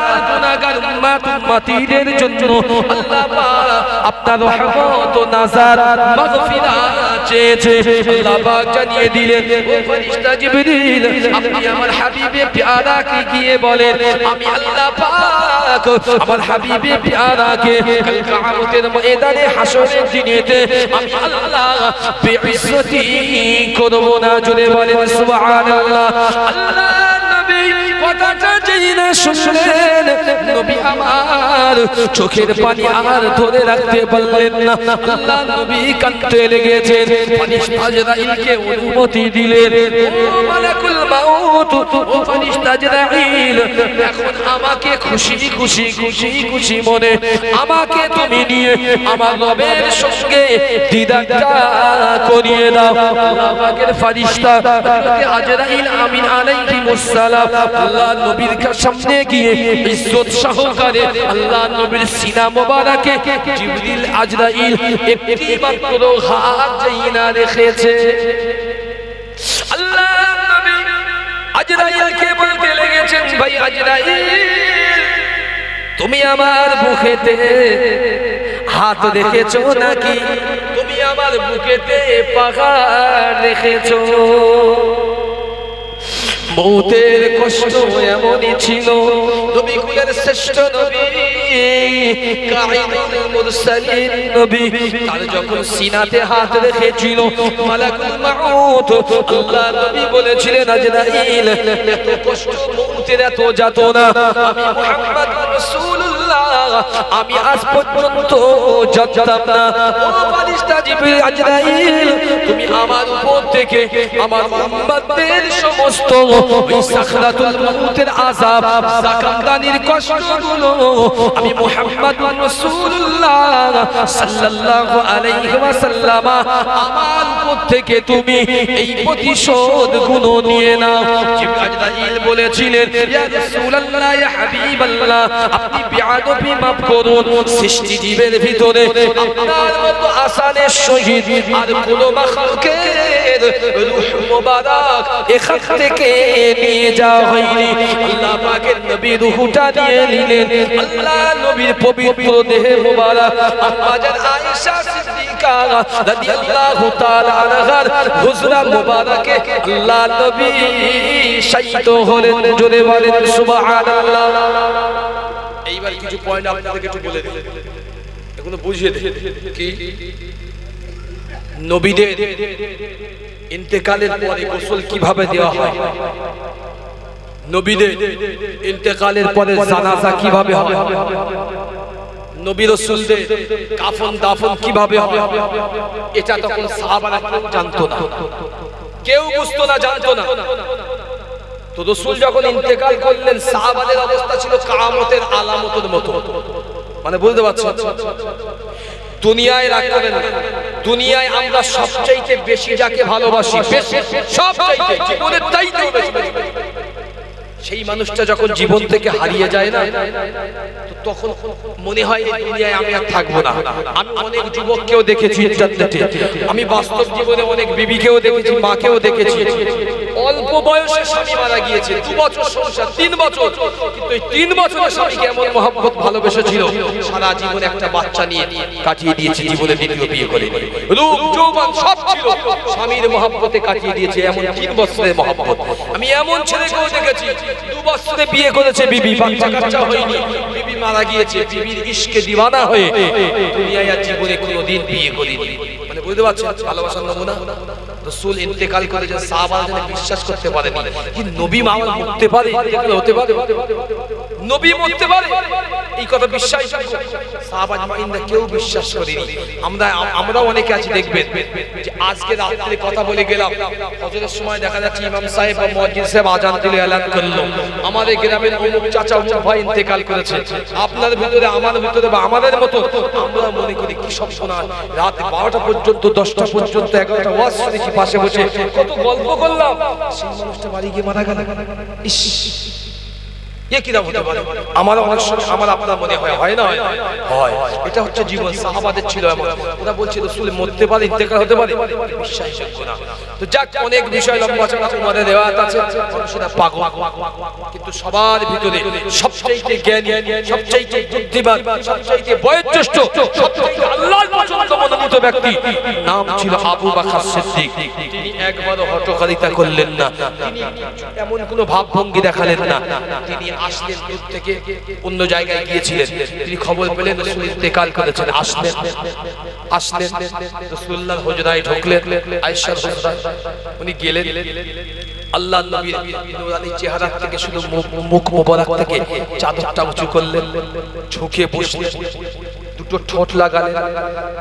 Speaker 1: আর গুনাহগার উম্মতিদের জন্য আল্লাহ পাক আপনার রহমত ও নাজার মাগফিরাত চেয়েছে আল্লাহ পাক জানিয়ে দিলেন ও ফেরেশতা জিবরিল আপনি আমার হাবিবে প্যারাকে গিয়ে বলেন আমি আল্লাহ পাক আমার হাবিবে প্যারাকে কাল কিয়ামতের ময়দানে হাসরের দিনেতে আমি আল্লাহ বেইজ্জতি করব না জোরে বলেন সুবহানাল্লাহ আল্লাহ নবী কথাটা যেই না শুনলেন নবী আমার চোখের পানি আর ধরে রাখতে পারলেন না আল্লাহ নবী কাঁদতে লেগেছেন ফেরেশতা আজরাইলকে অনুমতি দিলেন ও মালাকুল মাউত ও ফেরেশতা আজরাইল এখন আমাকে খুশি খুশি খুশি খুশি মনে আমাকে তুমি নিয়ে আমার রবের সঙ্গে দিদারটা করিয়ে দাও আল্লাহ পাকের ফেরেশতা আজরাইল আমিন আলাইহিস সালাম আল্লাহ নবীর সামনে গিয়ে ইজ্জত সহকারে আল্লাহ নবীর সিনা মোবারকে জিবরিল আজরাইল একটি মাত্র হাত জাইনা রেখেছে আল্লাহ নবী আজরাইলকে বলতে লেগেছেন ভাই আজরাইল তুমি আমার বুকেতে হাত রেখেছো নাকি তুমি আমার বুকেতে পাহাড় রেখেছো মৌতের কষ্ট এমনই ছিল নবী কুলের শ্রেষ্ঠ নবী কাঈদুল মুরসালিন নবী তার যখন সিনাতে হাত রেখেছিল মালাকুল মাউত আল্লাহ নবী বলেছিলেন আজরাইল এত কষ্ট মৌতের এত যাতনা আমি মুহাম্মদুর রাসূলুল্লাহ আমি আজ পর্যন্ত জানতাম না ও ফেরেশতা জিবরিল আজরাইল তুমি আমার উপর থেকে আমার উম্মতদের সমস্ত ওই সাকরাতুল মউতের আযাব জাকামদানির কষ্টগুলো আমি মুহাম্মদুর রাসূলুল্লাহ সাল্লাল্লাহু আলাইহি ওয়াসাল্লাম আমার উপর থেকে তুমি এই প্রতিশোধগুলো নিয়ে নাও জিবরাইল বলেছিলেন ইয়া রাসূলুল্লাহ ইয়া হাবিবাল্লাহ আপনি বিআদবি মাফ করুন সৃষ্টি জীবের ভিতরে আপনার মতো আসানের শহীদ আর কোন মাখলুকের রূহ মুবারক এখান থেকে নিয়ে যাওয়া হয়নি আল্লাহ পাকের নবী রূহটা নিয়ে নিলেন আল্লাহ নবীর পবিত্র দেহে মুবারক আম্মা জান আয়েশা সিদ্দিকা রাদিয়াল্লাহু তাআলা আনহার হুজরা মুবারকে আল্লাহ নবী শায়িত হলেন জোরে বলেন সুবহানাল্লাহ এইবার কিছু পয়েন্ট আপনাদেরকে একটু বলে দিই এখনো বুঝিয়ে দিই কি নবীদের ইন্তেকালের পরে গোসল কিভাবে দেওয়া হয় নবীদের ইন্তেকালের পরে জানাজা কিভাবে হয় নবী রাসূলদের কাফন দাফন কিভাবে হয় এটা তখন সাহাবারা জানতো না কেউ বুঝতো না জানতো না তো রাসূল যখন ইন্তেকাল করলেন সাহাবাদের অবস্থা ছিল কিয়ামতের আলামতের মতো মানে বুঝতে পারছেন দুনিয়ায় রাখবেন না দুনিয়ায় আমরা সবচাইতে বেশি যাকে ভালোবাসি সবচাইতে জীবনের চাইতেও বেশি সেই মানুষটা যখন জীবন থেকে হারিয়ে যায় না তো তখন মনে হয় এই দুনিয়ায় আমি আর থাকবো না আমি অনেক যুবককেও দেখেছি ইন্টারনেটে আমি বাস্তব জীবনে অনেক বিবিকেও দেখেছি মাকেও দেখেছি অল্প বয়সে স্বামী মারা গিয়েছে, 2 বছর সংসার, 3 বছর, কিন্তু এই 3 বছরের স্বামীকে এমন মহব্বত ভালোবেসেছিল, সারা জীবন একটা বাচ্চা নিয়ে কাটিয়ে দিয়েছে, জীবনে দ্বিতীয় বিয়ে করে, রূপ যৌবন সব ছিল স্বামীর মহব্বতে কাটিয়ে দিয়েছে, এমন 3 বছরের মহব্বত। আমি এমন ছেলেকেও দেখেছি 2 বছরে বিয়ে করেছে বিবি, বাচ্চা কাচ্চা হয়নি, বিবি মারা গিয়েছে, বিবির ইশকে দিওয়ানা হয়ে দুনিয়ায় আর জীবনে কোনোদিন বিয়ে করেনি। মানে বুঝতে পারছেন ভালোবাসার নমুনা। রাসূল ইন্তেকাল করেছেন, সাহাবারা যেন বিশ্বাস করতে পারেনি কি নবী মাওলা মরতে পারে, ইন্তেকাল হতে পারে, নবী মরতে পারে, এই কথা বিশ্বাস সাহাবা জামাইনরা কেউ বিশ্বাস করেনি। আমরা অনেকে আছি দেখবেন যে আজকে রাত্রে কথা বলে গেলাম, ফজরের সময় দেখা যাচ্ছে ইমাম সাহেব বা মুয়াজ্জিন সাহেব আজান দিলে এলান করলো আমাদের গ্রামের অমুক চাচা অমুক ভাই ইন্তেকাল করেছে। আপনার ভিতরে আমার ভিতরে বা আমাদের মতো আমরা মনে করি কি সব শোনা, রাত 12টা পর্যন্ত 10টা পর্যন্ত 11টা ওয়াজ শুনেছি, পাশে বসে কত গল্প করলাম, সেই মানুষটা বাড়ি গিয়ে মারা গেল। ইস, এ কি হতে পারে? আমার অনেক সময় আমার আপনার মনে হয়, হয় না হয়, এটা হচ্ছে জীবন। সাহাবাদের ছিল এমন, ওরা বলছে রাসূল মরতে পারে, ইন্তেকাল হতে পারে, বিশ্বাসযোগ্য না। তো যাক, অনেক বিষয় লম্বা চড়া উমারের রিওয়ায়াত আছে, সেটা পাগল, কিন্তু সবার ভিতরে সবচেয়ে জ্ঞানী, সবচেয়ে বুদ্ধিমান, সবচেয়ে বয়োজ্যেষ্ঠ, সবচেয়ে আল্লাহর পছন্দ মনোনীত ব্যক্তি নাম ছিল আবু বকর সিদ্দিক। তিনি একবারও হঠকারিতা করলেন না, তিনি এমন কোনো ভাবভঙ্গি দেখালেন না। তিনি আসলেন দূর থেকে, অন্য জায়গায় গিয়েছিলেন, তিনি খবর পেলেন রাসূল ইন্তেকাল করেছেন, আসলেন রাসূলুল্লাহর হুজরায় ঢুকলেন, আয়েশার হুজরায় উনি গেলেন, আল্লাহর নবীর নূরানী চেহারা থেকে শুধু মুখ মোবারক থেকে চাদরটা উঁচু করলেন, ঝুঁকে বসলেন, দুটো ঠোঁট লাগালেন,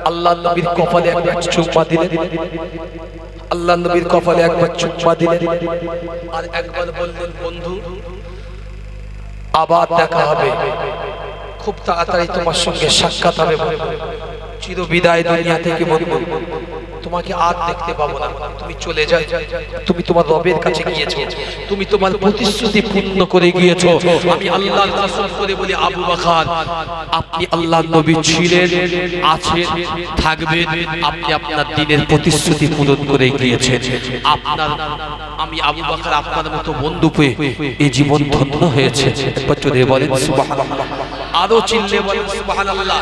Speaker 1: আল্লাহর নবীর কপালে একবার চুম্মা দিলেন, আল্লাহর নবীর কপালে একবার চুম্মা দিলেন, আর একবার বললেন, বন্ধু আবার দেখা হবে, খুব তাড়াতাড়ি তোমার সঙ্গে সাক্ষাৎ হবে, চির বিদায় দুনিয়া থেকে বন্ধু, তোমাকে আর দেখতে পাবো না, তুমি চলে যাও, তুমি তোমার রবের কাছে গিয়েছো, তুমি তোমার প্রতিশ্রুতি পূর্ণ করে গিয়েছো। আমি আল্লাহর কসম করে বলি আবু বকর, আপনি আল্লাহর নবী ছিলেন, আছেন, থাকবেন, আপনি আপনার দ্বীনের প্রতিশ্রুতি পূরণ করে গিয়েছেন। আপনার আমি আবু বকর আপনার মতো বন্ধু পেয়ে এই জীবন ধন্য হয়েছে। একবার জোরে বলেন সুবহানাল্লাহ, আরো চিল্লে বলেন সুবহানাল্লাহ।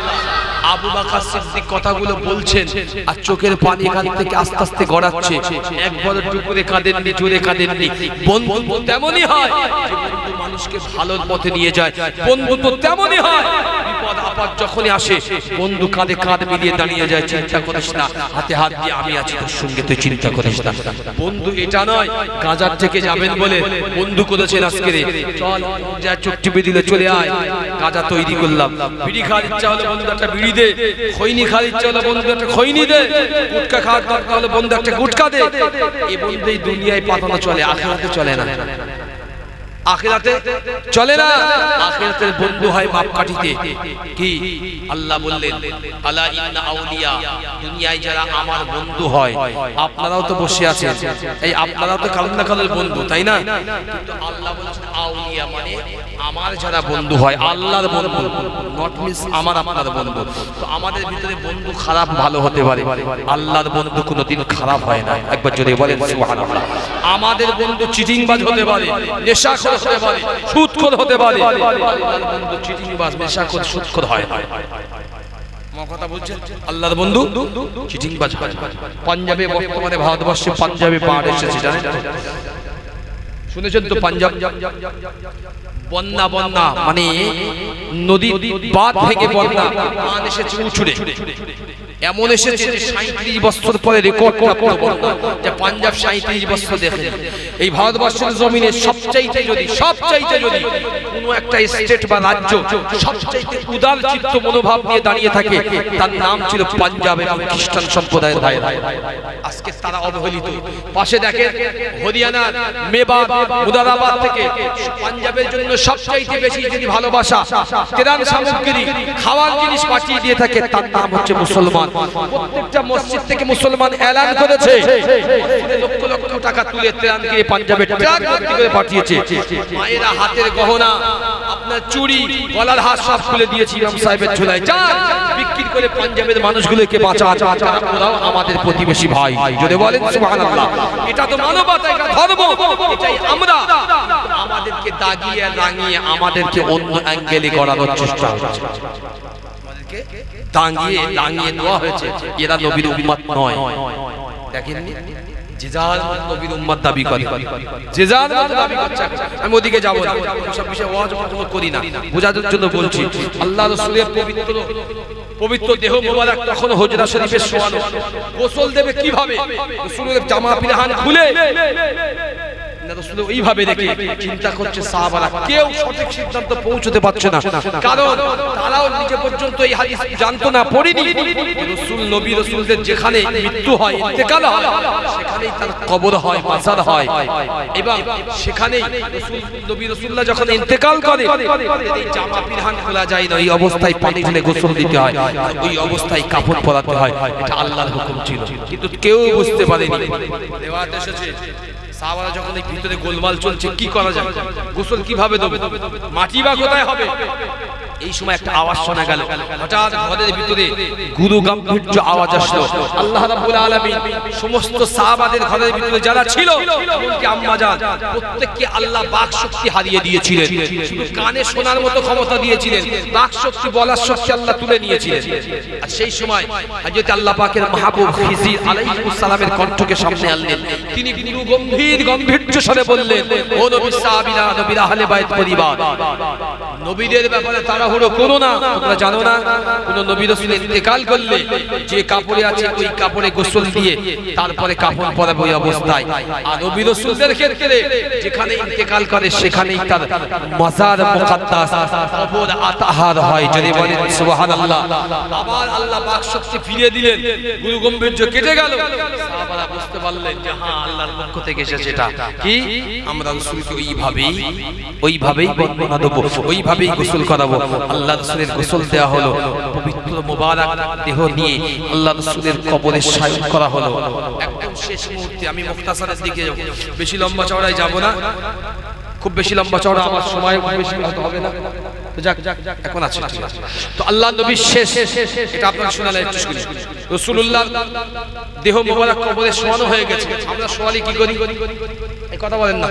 Speaker 1: আবু বকর সিদ্দিক কথাগুলো বলছেন আর চোখের পানি কান থেকে আস্তে আস্তে গড়াচ্ছে। একবার টুকুরে কাঁদেননি, জোরে কাঁদেননি। বন্ধু তেমনই হয় যে বন্ধু মানুষকে ভালোর পথে নিয়ে যায়, বন্ধু তো তেমনই হয় বিপদ আপদ যখনই আসে বন্ধু কাঁধে কাঁধ মিলিয়ে দাঁড়িয়ে যায়, চিন্তা করিস না, হাতে হাত দিয়ে আমি আছি তোর সঙ্গে, তুই চিন্তা করিস না। বন্ধু এটা নয় গাজার থেকে যাবেন বলে বন্ধু করেছেন আজকে, চল যা চোখ টিপে দিলে চলে আয়, গাজা তৈরি করলাম। বিড়ি খাওয়ার ইচ্ছা হলে বন্ধু একটা বিড়ি দে, খৈনি খাওয়ার ইচ্ছা হলে বন্ধু একটা খৈনি দে, গুটকা খাওয়ার দরকার হলে বন্ধু একটা গুটকা দে। এই বন্ধুই দুনিয়ায় পাঠানো চলে, আখিরাতে চলে না, আখিরাতে চলে না। আখিরাতের বন্ধু হয় মাপকাঠিতে। কি আল্লাহ বললেন, আলা ইন্না আউলিয়া, দুনিয়ায় যারা আমার বন্ধু হয়, আপনারাও তো বসে আছেন, এই আপনারাও তো কারণ না কারণ বন্ধু, তাই না? কিন্তু আল্লাহ বলেছেন আউলিয়া মানে আমার যারা বন্ধু হয়, আল্লাহর বন্ধু, নট মিন্স আমার আপনার বন্ধু। তো আমাদের ভিতরে বন্ধু খারাপ ভালো হতে পারে, আল্লাহর বন্ধু কোনোদিন খারাপ হয় না। একবার জোরে বলেন সুবহানাল্লাহ। আমাদের বন্ধু চিটিংবাজ হতে পারে, নেশাখোর হতে পারে, সুদখোর হতে পারে, আল্লাহর বন্ধু চিটিংবাজ, নেশাখোর, সুদখোর হয়। আমার কথা বলছেন, আল্লাহর বন্ধু চিটিংবাজ হয়। পাঞ্জাবে বর্তমানে ভারতবর্ষে পাঞ্জাবে বাড় এসেছে, জানেন তো? শুনেছেন তো? পাঞ্জাব বন্যা, বন্যা মানে নদী বাঁধ থেকে বন্যা, পান এসেছে উছুড়ে, এমন এসেছে যে 37 বছর পরে রেকর্ড যে পাঞ্জাব 37 বছর দেখে। এই ভারতবর্ষের জমিনে সবচাইতে যদি কোনো একটা স্টেট বা রাজ্য সবচাইতে উদার চিত্ত মনোভাব নিয়ে দাঁড়িয়ে থাকে, তার নাম ছিল পাঞ্জাব এবং খ্রিস্টান সম্প্রদায়ের ভাইরা। আজকে তারা অবহেলিত। পাশে দেখেন হরিয়ানা, মেবাত, মুরাদাবাদ থেকে পাঞ্জাবের জন্য সবচাইতে বেশি যদি ভালোবাসা, কেরান সামগ্রী, খাওয়ার জিনিস পাঠিয়ে দিয়ে থাকে, তার নাম হচ্ছে মুসলমান। প্রত্যেকটা মসজিদ থেকে মুসলমান এলান করেছে লক্ষ লক্ষ টাকা তুলে ত্রাণকে পাঞ্জাবে ট্রাক ভর্তি করে পাঠিয়েছে। মায়েরা হাতের গহনা, আপনার চুড়ি, গলার হার সব খুলে দিয়েছি ইমাম সাহেবের ঝোলায়, যান বিক্রি করে পাঞ্জাবের মানুষগুলোকে বাঁচান, ওরাও আমাদের প্রতিবেশী ভাই। যদি বলেন সুবহানাল্লাহ, এটা তো মানবতা, এটা ধর্ম, এটাই আমরা। আমাদেরকে দাগিয়ে রাঙিয়ে আমাদেরকে অন্য অ্যাঙ্গেলে গড়ানোর চেষ্টা হচ্ছে, আমাদেরকে দাগিয়ে রাঙিয়ে দেওয়া হয়েছে, এরা নবীর উম্মত নয়। দেখেন যে যার নবীর উম্মত দাবি করে, যে যার দাবি করছে, আমি ওদিকে যাব না, সব বিষয়ে ওয়াজ করি না, বোঝানোর জন্য বলছি। আল্লাহ রাসূলের পবিত্র দেহ মোবারক তখন হুজরা শরীফে শোয়ানো, গোসল দেবে কিভাবে? রাসূলের জামা পিরহান খুলে রাসূল ওইভাবে রেখে চিন্তা করছে সাহাবারা, কেউ সঠিক সিদ্ধান্ত পৌঁছতে পারছে না, কারণ তারাও নিজে পর্যন্ত এই হাদিস জানতো না, পড়েনি। রাসূল নবী রাসূলদের যেখানে মৃত্যু হয়, ইন্তেকাল হয়, সেখানেই তার কবর হয়, মাজার হয়, এবং সেখানেই রাসূল নবী রাসূলুল্লাহ যখন ইন্তেকাল করে এই জামা পিরহান খোলা যায় না, এই অবস্থায় পানি ঢেলে গোসল দিতে হয়, ওই অবস্থায় কাফন পরাতে হয়। এটা আল্লাহর হুকুম ছিল, কিন্তু কেউ বুঝতে পারেনি। রিওয়ায়াত এসেছে সাহাবারা যখন এই ভিতরে গোলমাল চলছে, কি করা যায়, গোসল কিভাবে দেব, মাটি বা কোথায় হবে? এই সময় একটা আওয়াজ শোনা গেল, হঠাৎ ঘরের ভিতরে গুরু গাম্ভীর্য আওয়াজ আসলো। আল্লাহ রাব্বুল আলামিন সমস্ত সাহাবাদের ঘরের ভিতরে যারা ছিল, এমনকি আম্মা জান, প্রত্যেককে আল্লাহ বাক শক্তি হারিয়ে দিয়েছিলেন, শুধু কানে শোনার মতো ক্ষমতা দিয়েছিলেন, বাক শক্তি বলার শক্তি আল্লাহ তুলে নিয়েছিলেন। আর সেই সময় হযরত আল্লাহ পাকের মাহবুব খিজির আলাইহিস সালামের কণ্ঠকে সামনে আনলেন, তিনি গুরু গাম্ভীর্য স্বরে বললেন, ও নবীর সাহাবীরা, নবীর আহলে বাইত পরিবার, নবীদের ব্যাপারে তাড়াহুড়ো করো না। তোমরা জানো না কোন নবী রাসূল ইন্তেকাল করলে যে কাপড়ে আছে ওই কাপড়ে গোসল দিয়ে তারপরে কাফন পরাবে ওই অবস্থায়। আর নবী রাসূলদের ক্ষেত্রে যেখানে ইন্তেকাল করে সেখানেই তার মাজার মুকদ্দাস, কবর আতাহার হয়। যদি বলেন সুবহানাল্লাহ। আবার আল্লাহ পাক শক্তি ফিরিয়ে দিলেন, গুরু গাম্ভীর্য কেটে গেল। সাহাবারা বুঝতে পারলেন যে হ্যাঁ, আল্লাহর পক্ষ থেকে এসেছে। এটা কি? আমরা রাসূলকে ওইভাবেই বর্ণনা দেব, ওইভাবেই গোসল করাবো। আল্লাহ রাসূলের গোসল দেওয়া হলো, পবিত্র মোবারক দেহ নিয়ে আল্লাহ রাসূলের কবরে শায়ন করা হলো। একদম শেষ মুহূর্তে আমি মুখতাসারের দিকে যাব, বেশি লম্বা চওড়ায় যাব না, খুব বেশি লম্বা চওড়া আমার সময় বেশি হবে না, তো যাক এখন আছে। তো আল্লাহ নবী শেষ, এটা আপনারা শোনালে একটু শুনুন। রাসূলুল্লাহ দেহ মোবারক কবরে শোয়ানো হয়ে গেছে, আমরা শোয়ালি কি করি? এই কথা বলেন না।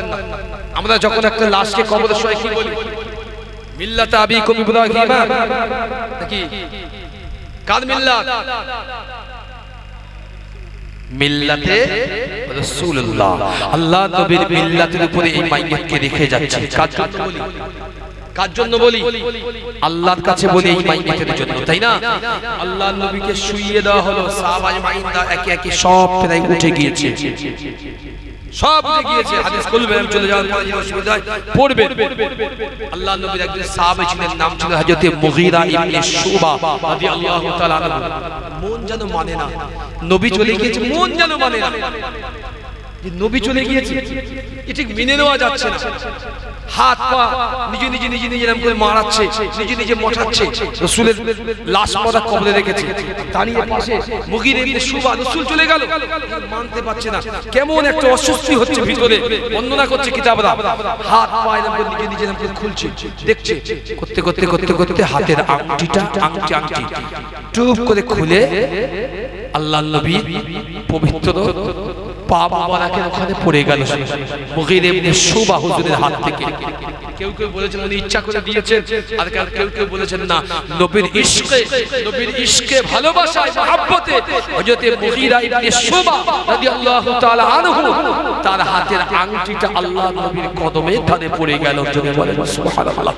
Speaker 1: আমরা যখন একটা লাশকে কবরে শোয়াই কি বলি? মিল্লাত আবিকুম ইব্রাহিম, নাকি কার মিল্লাত? মিল্লাতে রাসূলুল্লাহ। আল্লাহ নবীর মিল্লাতের উপরে এই মাইয়াতকে রেখে যাচ্ছে। কার জন্য বলি? আল্লাহর কাছে বলি এই মাইয়াতের জন্য, তাই না? আল্লাহ নবীকে শুইয়ে দেওয়া হলো, সাহাবায়ে মাইন্দা একে একে সব প্রায় উঠে গিয়েছে, সব উঠে গিয়েছে। হাদিস খুলবেন, চলে যাওয়ার পরে যে অসুবিধা পড়বেন। আল্লাহ নবীর একজন সাহাবী ছিলেন, নাম ছিল হযরত মুগীরা ইবনে শুবা রাদিয়াল্লাহু তাআলা আনহু। মন যেন মানে না, নবী চলে গিয়েছে, মন যেন মানে না যে নবী চলে গিয়েছে, এটা ঠিক মেনে নেওয়া যাচ্ছে না। হাত পা নিজে এরকম করে মারাচ্ছে, নিজে মশাচ্ছে। রাসূলের লাশ মোবারক কবরে রেখেছে, দাঁড়িয়ে পাশে মুগীরা ইবনে শুবা, রাসূল চলে গেল, মানতে পারছে না, কেমন একটা অস্বস্তি হচ্ছে ভিতরে। বর্ণনা করছে কিতাবরা, হাত পা এরকম করে নিজে এরকম করে খুলছে, দেখছে, করতে হাতের আংটিটা আংটি টুপ করে খুলে আল্লাহর নবী পবিত্র পা মোবারকের ওখানে পড়ে গেল মুগীরা ইবনে শুবা হুজুরের হাত থেকে। কেউ বলেছেন উনি ইচ্ছা করে দিয়েছেন, আর কেউ বলেছেন না, নবীর ইশকে ভালোবাসায় মহব্বতে হযরত মুগীরা ইবনে শুবা রাদিয়াল্লাহু তাআলা আনহু তার হাতের আংটিটা আল্লাহর নবীর কদমে ধারে পড়ে গেল। জোরে বলেন সুবহানাল্লাহ।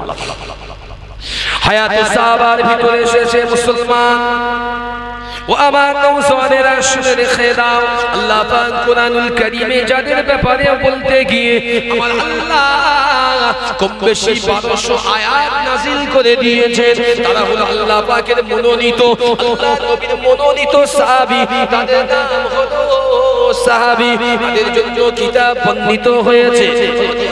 Speaker 1: হায়াতে সাহাবার ভিতরে এসেছে মুসলমান ও আমার নওজওয়ানেরা, শুনে রেখে দাও, আল্লাহ পাক কোরআনুল কারীমে যাদের ব্যাপারে বলতে গিয়ে আমার আল্লাহ কম বেশি 1200 আয়াত নাযিল করে দিয়েছেন। তারা হলো আল্লাহ পাকের মনোনীত, আল্লাহ নবীর মনোনীত সাহাবী, তাদের নাম হলো সাহাবী, তাদের জন্য কিতাব বর্ণিত হয়েছে।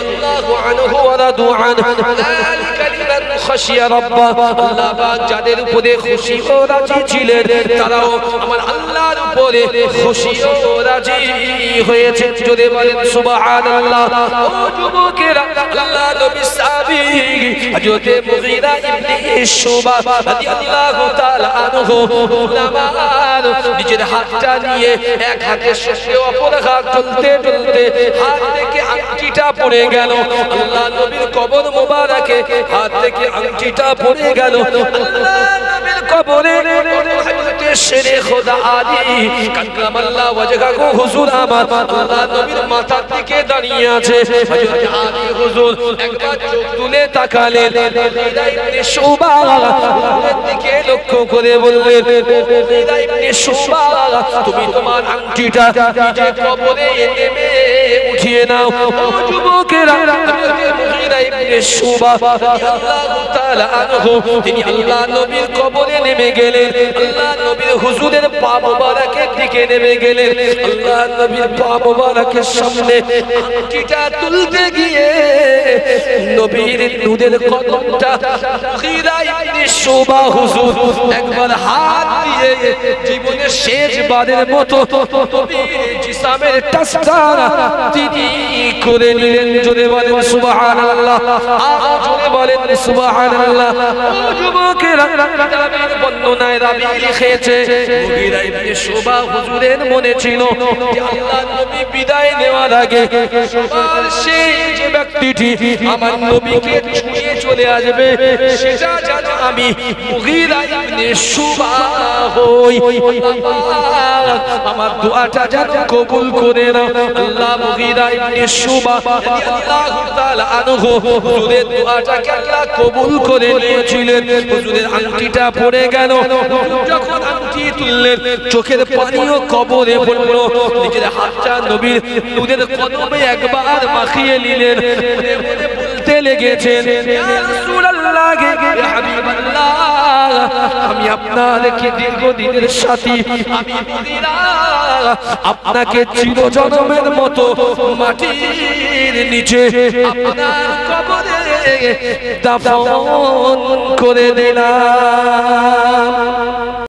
Speaker 1: আল্লাহু আনহু ওয়া রাদু আনহু, যালিকা লিমান খাশিয়া রাব্বা আল্লাহ পাক যাদের উপরে খুশি ও রাজি ছিলেন তারাও আমার আল্লাহর উপরে খুশি ও রাজি হয়েছে জোরে বলেন সুবহানাল্লাহ ও যুবকেরা আল্লাহ নবী সাহাবী হযরত মুগীরা ইবনে শুবা রাদিয়াল্লাহু তাআলা আনহু উলামার নিজের হাতটা নিয়ে এক হাতের সঙ্গে অপর হাত চলতে চলতে হাত থেকে আংটিটা পড়ে গেল আল্লাহ নবীর কবর মোবারকে হাত থেকে আংটিটা পড়ে গেল আল্লাহ নবীর কবরে হযরত শেরে খোদা আলী কাল্লামাল্লাহু ওয়াজহাহু হুজুর আমার আল্লাহ নবীর মাথার দিকে দাঁড়িয়ে আছে হযরত আলী হুজুর একবার চোখ তুলে তাকালেন মুগীরা ইবনে শুবা উপরের দিকে লক্ষ্য করে বললেন মুগীরা ইবনে শুবা তুমি তোমার আংটিটা নিজে কবরে নেমে উঠিয়ে নাও ও যুবকেরা মুগীরা ইবনে শুবা রাদিয়াল্লাহু তাআলা আনহু তিনি আল্লাহ নবীর কবরে নেমে গেলেন আল্লাহ নবীর হুজুরের পা মোবারকের দিকে নেমে গেলেন আল্লাহ নবীর পা মোবারকের সামনে আংটিটা তুলতে গিয়ে নবীর নূরের কদমটা মুগীরা ইবনে শুবা হুজুর একবার হাত দিয়ে জীবনের শেষবারের মতো নবীর জিসমের টাচটা তিনি করে নিলেন জোরে বলেন সুবহানাল্লাহ আর জোরে বলেন সুবহানাল্লাহ ও যুবকেরা কিতাবের বর্ণনায় রাবি লিখেছে মুগীরা ইবনে শুবা হুজুরের মনে ছিল যে আল্লাহ নবী বিদায় নেওয়ার আগে সবার শেষ যে ব্যক্তিটি আমার নবীকে ছুঁয়ে চলে আসবে সেটা যেন আমি মুগীরা ইবনে শুবা হই আমার দোয়াটা যেন কবুল করে নাও আল্লাহ মুগীরা ইবনে শুবা রাদিয়াল্লাহু তাআলা আনহু হুজুরের দোয়াটাকে আল্লাহ কবুল করে নিয়েছিলেন হুজুরের আংটিটা পড়ে গেল যখন আংটি তুললেন চোখের পানিও কবরে পড়ল নিজের হাতটা নবীর নূরের কদমে একবার মাখিয়ে নিলেন মনে বলতে লেগেছেন ইয়া রাসূলুল্লাহ ইয়া হাবিবাল্লাহ আমি আপনাকে দীর্ঘদিনের সাথী আমি মুগীরা আপনাকে চিরজন্মের মতো মাটির নিচে আপনার কবরে দাফন করে দিলাম।